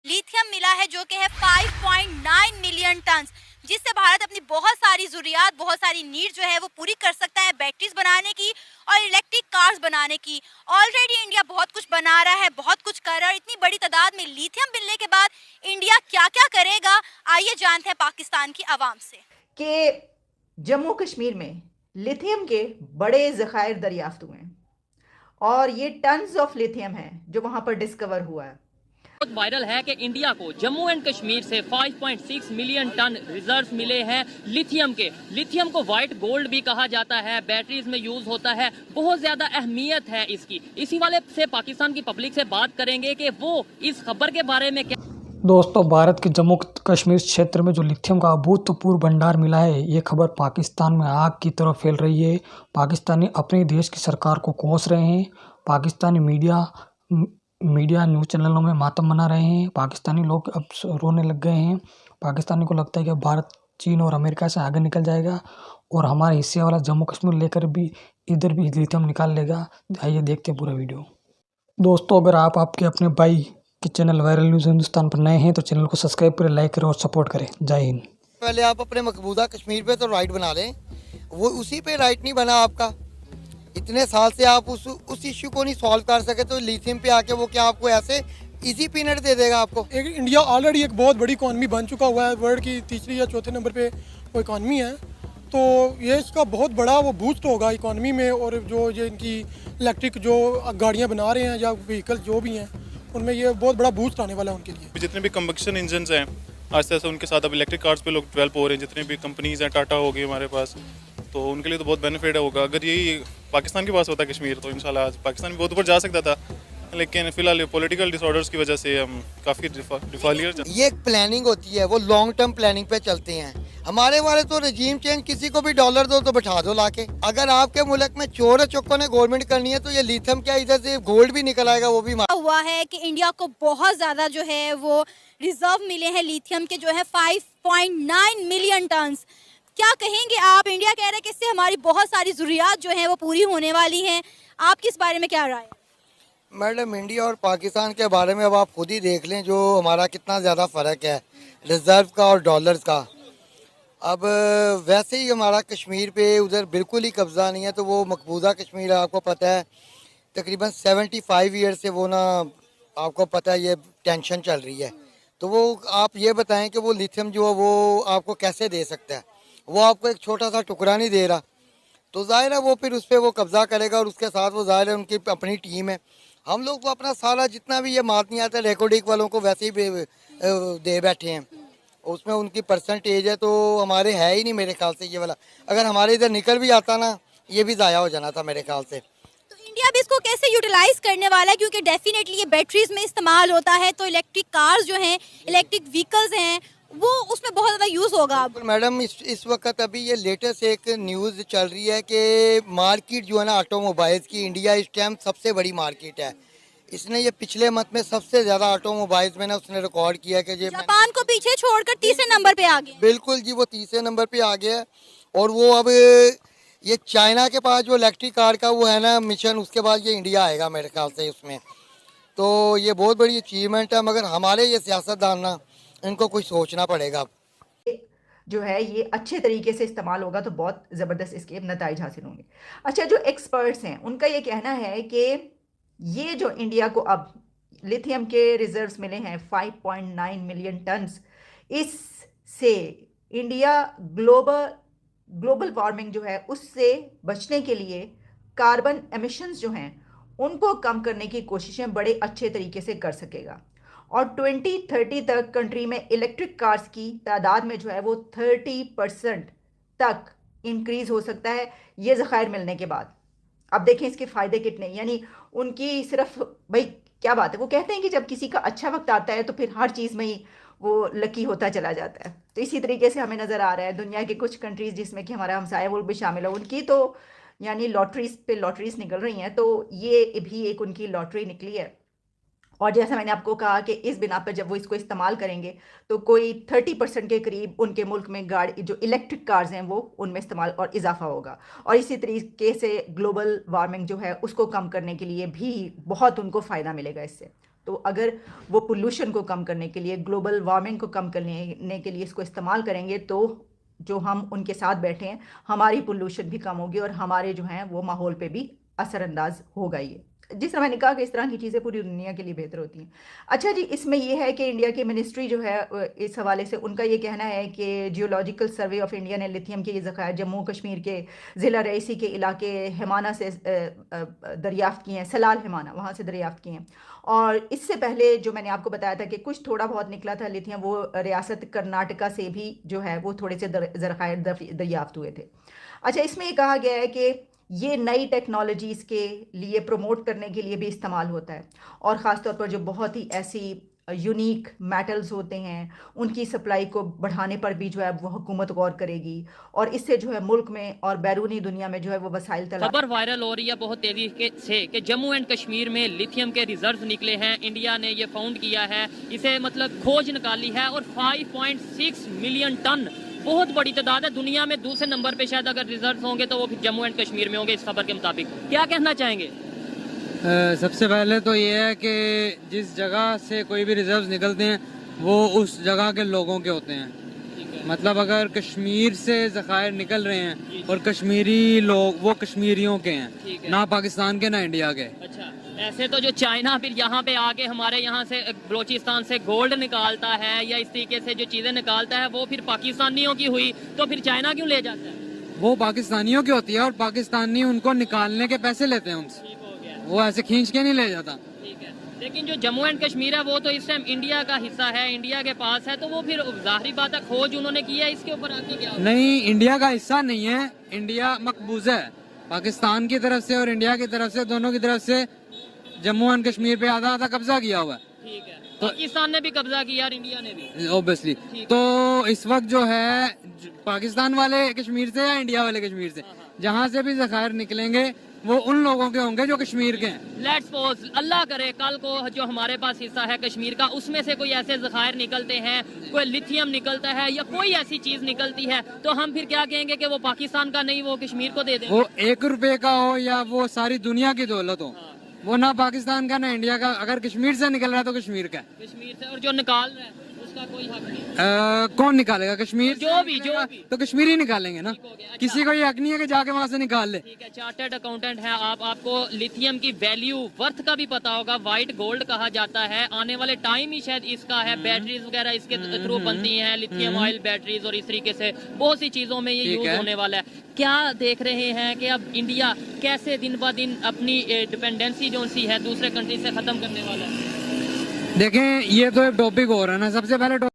Lithium मिला है जो कि है 5.9 मिलियन टन, जिससे भारत अपनी बहुत सारी ज़रूरियात, बहुत सारी नीड जो है वो पूरी कर सकता है बैटरीज बनाने की और इलेक्ट्रिक कार्स बनाने की। ऑलरेडी इंडिया बहुत कुछ बना रहा है, बहुत कुछ कर रहा है। इतनी बड़ी तादाद में लिथियम मिलने के बाद इंडिया क्या क्या करेगा, आइए जानते हैं पाकिस्तान की आवाम से। कि जम्मू कश्मीर में लिथियम के बड़े ज़खायर दरियाफ्त हुए हैं और ये टन्स ऑफ लिथियम है जो वहां पर डिस्कवर हुआ है। बहुत वायरल है कि इंडिया को जम्मू एंड कश्मीर से 5.6 मिलियन टन रिजर्व मिले हैं लिथियम के। लिथियम को व्हाइट गोल्ड भी कहा जाता है, बैटरीज में यूज होता है, बहुत ज्यादा अहमियत है इसकी। इसी वाले से पाकिस्तान की पब्लिक से बात करेंगे कि वो इस खबर के बारे में क्या। दोस्तों, भारत के जम्मू कश्मीर क्षेत्र में जो लिथियम का अभूतपूर्व भंडार मिला है, ये खबर पाकिस्तान में आग की तरह फैल रही है। पाकिस्तानी अपने देश की सरकार को कोस रहे हैं। पाकिस्तानी मीडिया न्यूज़ चैनलों में मातम मना रहे हैं। पाकिस्तानी लोग अब रोने लग गए हैं। पाकिस्तानी को लगता है कि भारत चीन और अमेरिका से आगे निकल जाएगा और हमारे हिस्से वाला जम्मू कश्मीर लेकर भी इधर भी लिथियम निकाल लेगा। आइए देखते हैं पूरा वीडियो। दोस्तों, अगर आप आपके अपने भाई कि चैनल वायरल न्यूज़ हिंदुस्तान पर नए हैं तो चैनल को सब्सक्राइब करें, लाइक करें और सपोर्ट करें। जय हिंद। पहले आप अपने मकबूजा कश्मीर पे तो राइट बना लें, वो उसी पे राइट नहीं बना आपका। इतने साल से आप उस इश्यू को नहीं सॉल्व कर सके तो लिथियम पे आके वो क्या आपको ऐसे इजी पीनट दे देगा आपको। एक इंडिया ऑलरेडी एक बहुत बड़ी इकॉनमी बन चुका हुआ है, वर्ल्ड की तीसरी या चौथे नंबर पे वो इकॉनमी है, तो ये इसका बहुत बड़ा वो बूस्ट होगा इकॉनमी में। और जो ये इनकी इलेक्ट्रिक जो गाड़ियाँ बना रहे हैं या व्हीकल जो भी हैं, उनमें ये बहुत बड़ा बूस्ट आने वाला है उनके लिए। जितने भी कंबक्शन इंजन हैं आस्ते आस्ते उनके साथ अब इलेक्ट्रिक कार्स पे लोग डेवलप हो रहे हैं। जितने भी कंपनीज हैं, टाटा हो गई हमारे पास, तो उनके लिए तो बहुत बेनिफिट होगा। अगर यही पाकिस्तान के पास होता कश्मीर तो इंशाल्लाह आज पाकिस्तान भी बहुत ऊपर जा सकता था, लेकिन फिलहाल पॉलिटिकल डिसऑर्डर्स की वजह से हम काफ़ी डिफॉलियर। ये एक प्लानिंग होती है, वो लॉन्ग टर्म प्लानिंग पे चलते हैं। हमारे वाले तो रजीम चेंज, किसी को भी डॉलर दो तो बैठा दो लाके। अगर आपके मुल्क में चोर चक्कों ने गवर्नमेंट करनी है तो ये लिथियम क्या इधर से गोल्ड भी निकल आएगा, वो भी हुआ है कि इंडिया को बहुत ज़्यादा जो है वो रिजर्व मिले हैं लिथियम के, जो है 5.9 मिलियन टन। क्या कहेंगे आप? इंडिया कह रहा है कि इससे हमारी बहुत सारी ज़रूरियात जो हैं वो पूरी होने वाली हैं। आपकी इस बारे में क्या राय है? मैडम, इंडिया और पाकिस्तान के बारे में अब आप खुद ही देख लें जो हमारा कितना ज़्यादा फ़र्क है रिजर्व का और डॉलर्स का। अब वैसे ही हमारा कश्मीर पे उधर बिल्कुल ही कब्ज़ा नहीं है, तो वो मकबूजा कश्मीर आपको पता है तकरीबन 75 ईयर से वो ना, आपको पता है ये टेंशन चल रही है। तो वो आप ये बताएं कि वो लिथियम जो है वो आपको कैसे दे सकता है? वो आपको एक छोटा सा टुकड़ा नहीं दे रहा, तो जाहिर है वो फिर उस पर वो कब्ज़ा करेगा और उसके साथ वो जाहिर है उनकी अपनी टीम है। हम लोग तो अपना सारा जितना भी ये माल नहीं आता रेकॉर्डिक वालों को वैसे ही दे बैठे हैं। उसमें उनकी परसेंटेज है तो हमारे है ही नहीं मेरे ख्याल से ये वाला। अगर हमारे इधर निकल भी आता ना, ये भी ज़ाया हो जाना था मेरे ख्याल से। तो इंडिया भी इसको कैसे यूटिलाइज करने वाला है? क्योंकि डेफिनेटली ये बैटरीज में इस्तेमाल होता है, तो इलेक्ट्रिक कार्स जो हैं, इलेक्ट्रिक व्हीकल्स हैं, वो उसमें बहुत ज़्यादा यूज़ होगा। मैडम, इस वक्त अभी ये लेटेस्ट एक न्यूज़ चल रही है कि मार्केट जो है ना ऑटोमोबाइल्स की, इंडिया इस टाइम सबसे बड़ी मार्केट है। इसने ये पिछले मंथ में सबसे ज़्यादा ऑटोमोबाइल्स में ना उसने रिकॉर्ड किया कि जापान को पीछे छोड़कर तीसरे नंबर पे आ गया। बिल्कुल जी, वो तीसरे नंबर पे आ गया है। और वो अब ये चाइना के पास जो इलेक्ट्रिक कार का वो है ना मिशन, उसके बाद ये इंडिया आएगा मेरे ख्याल से उसमें। तो ये बहुत बड़ी अचीवमेंट है, मगर हमारे ये सियासतदान ना, इनको कुछ सोचना पड़ेगा। जो है ये अच्छे तरीके से इस्तेमाल होगा तो बहुत ज़बरदस्त इसके नताइज हासिल होंगे। अच्छा, जो एक्सपर्ट्स हैं उनका ये कहना है कि ये जो इंडिया को अब लिथियम के रिजर्व्स मिले हैं 5.9 मिलियन टन्स, इससे इंडिया ग्लोबल वार्मिंग जो है उससे बचने के लिए कार्बन एमिशंस जो हैं उनको कम करने की कोशिशें बड़े अच्छे तरीके से कर सकेगा। और 2030 तक कंट्री में इलेक्ट्रिक कार्स की तादाद में जो है वो 30% तक इंक्रीज हो सकता है ये ज़खायर मिलने के बाद। अब देखें इसके फ़ायदे कितने, यानी उनकी सिर्फ भाई क्या बात है, वो कहते हैं कि जब किसी का अच्छा वक्त आता है तो फिर हर चीज़ में ही वो लकी होता चला जाता है। तो इसी तरीके से हमें नज़र आ रहा है दुनिया के कुछ कंट्रीज़ जिसमें कि हमारा हमसाया मुल्क भी शामिल है, उनकी तो यानी लॉटरीज पे लॉटरीज निकल रही हैं, तो ये भी एक उनकी लॉटरी निकली है। और जैसा मैंने आपको कहा कि इस बिना पर जब वो इसको इस्तेमाल करेंगे तो कोई 30% के करीब उनके मुल्क में गाड़ी जो इलेक्ट्रिक कार्स हैं वो उनमें इस्तेमाल और इजाफा होगा। और इसी तरीके से ग्लोबल वार्मिंग जो है उसको कम करने के लिए भी बहुत उनको फ़ायदा मिलेगा इससे। तो अगर वो पोल्यूशन को कम करने के लिए, ग्लोबल वार्मिंग को कम करने के लिए इसको इस्तेमाल करेंगे तो जो हम उनके साथ बैठे हैं, हमारी पोल्यूशन भी कम होगी और हमारे जो हैं वो माहौल पे भी असरअंदाज होगा। ये जिस तरह मैंने कहा कि इस तरह की चीज़ें पूरी दुनिया के लिए बेहतर होती हैं। अच्छा जी, इसमें यह है कि इंडिया की मिनिस्ट्री जो है इस हवाले से उनका ये कहना है कि जियोलॉजिकल सर्वे ऑफ इंडिया ने लिथियम के ये ज़खायर जम्मू कश्मीर के ज़िला रईसी के इलाके हिमाना से दरियाफ़्त किए हैं, सलाल हिमाना, वहाँ से दरियाफ़्त किए हैं। और इससे पहले जो मैंने आपको बताया था कि कुछ थोड़ा बहुत निकला था लिथियम, वो रियासत कर्नाटका से भी जो है वो थोड़े से ज़खायर दरियाफ़्त हुए थे। अच्छा, इसमें ये कहा गया है कि ये नई टेक्नोलॉजीज़ के लिए प्रमोट करने के लिए भी इस्तेमाल होता है, और ख़ास तौर पर जो बहुत ही ऐसी यूनिक मेटल्स होते हैं उनकी सप्लाई को बढ़ाने पर भी जो है वो हुकूमत गौर करेगी, और इससे जो है मुल्क में और बैरूनी दुनिया में जो है वो वसाइल तलाश। खबर वायरल हो रही है बहुत तेजी से कि जम्मू एंड कश्मीर में लिथियम के रिजर्व निकले हैं। इंडिया ने ये फाउंड किया है, इसे मतलब खोज निकाली है, और 5.6 मिलियन टन बहुत बड़ी तादाद है। दुनिया में दूसरे नंबर पे शायद अगर रिजर्व होंगे तो वो फिर जम्मू एंड कश्मीर में होंगे इस खबर के मुताबिक। क्या कहना चाहेंगे? सबसे पहले तो ये है कि जिस जगह से कोई भी रिजर्व्स निकलते हैं वो उस जगह के लोगों के होते हैं। मतलब अगर कश्मीर से ज़खायर निकल रहे हैं और कश्मीरी लोग, वो कश्मीरियों के हैं, ना पाकिस्तान के ना इंडिया के। अच्छा, ऐसे तो जो चाइना फिर यहाँ पे आके हमारे यहाँ से बलोचिस्तान से गोल्ड निकालता है या इस तरीके से जो चीजें निकालता है वो फिर पाकिस्तानियों की हुई, तो फिर चाइना क्यों ले जाता है? वो पाकिस्तानियों की होती है और पाकिस्तानी उनको निकालने के पैसे लेते हैं उनसे, वो ऐसे खींच के नहीं ले जाता। ठीक है, लेकिन जो जम्मू एंड कश्मीर है वो तो इस टाइम इंडिया का हिस्सा है, इंडिया के पास है, तो वो फिर जाहिर बात है खोज उन्होंने की है, इसके ऊपर आके क्या? नहीं, इंडिया का हिस्सा नहीं है, इंडिया मकबूजा है। पाकिस्तान की तरफ से और इंडिया की तरफ से, दोनों की तरफ से जम्मू एंड कश्मीर पे आधा आधा कब्जा किया हुआ है। ठीक है, तो पाकिस्तान ने भी कब्जा किया और इंडिया ने भी ऑब्वियसली। तो इस वक्त जो है पाकिस्तान वाले कश्मीर से या इंडिया वाले कश्मीर से, जहाँ से भी ज़खायर निकलेंगे वो उन लोगों के होंगे जो कश्मीर के हैं। लेट्स सपोज अल्लाह करे कल को जो हमारे पास हिस्सा है कश्मीर का, उसमें से कोई ऐसे ज़खायर निकलते हैं, कोई लिथियम निकलता है या कोई ऐसी चीज निकलती है, तो हम फिर क्या कहेंगे कि वो पाकिस्तान का नहीं, वो कश्मीर को दे दें? वो 1 रुपए का हो या वो सारी दुनिया की दौलत हो, वो ना पाकिस्तान का ना इंडिया का, अगर कश्मीर से निकल रहा है तो कश्मीर का है। कश्मीर से, और जो निकाल रहा है उसका कोई हक नहीं। कौन निकालेगा? कश्मीर जो भी तो कश्मीरी निकालेंगे ना, किसी को ये हक नहीं है कि जाके वहाँ से निकाल ले। ठीक है, चार्टर्ड अकाउंटेंट है आप, आपको लिथियम की वैल्यू वर्थ का भी पता होगा। व्हाइट गोल्ड कहा जाता है, आने वाले टाइम ही शायद इसका है, बैटरीज वगैरह इसके थ्रू बनती हैं, लिथियम ऑयल बैटरीज, और इस तरीके से बहुत सी चीजों में ये यूज होने वाला है। क्या देख रहे हैं कि अब इंडिया कैसे दिन ब दिन अपनी डिपेंडेंसी जो सी है दूसरे कंट्री से खत्म करने वाला है? देखें, ये तो एक टॉपिक हो रहा है ना, सबसे पहले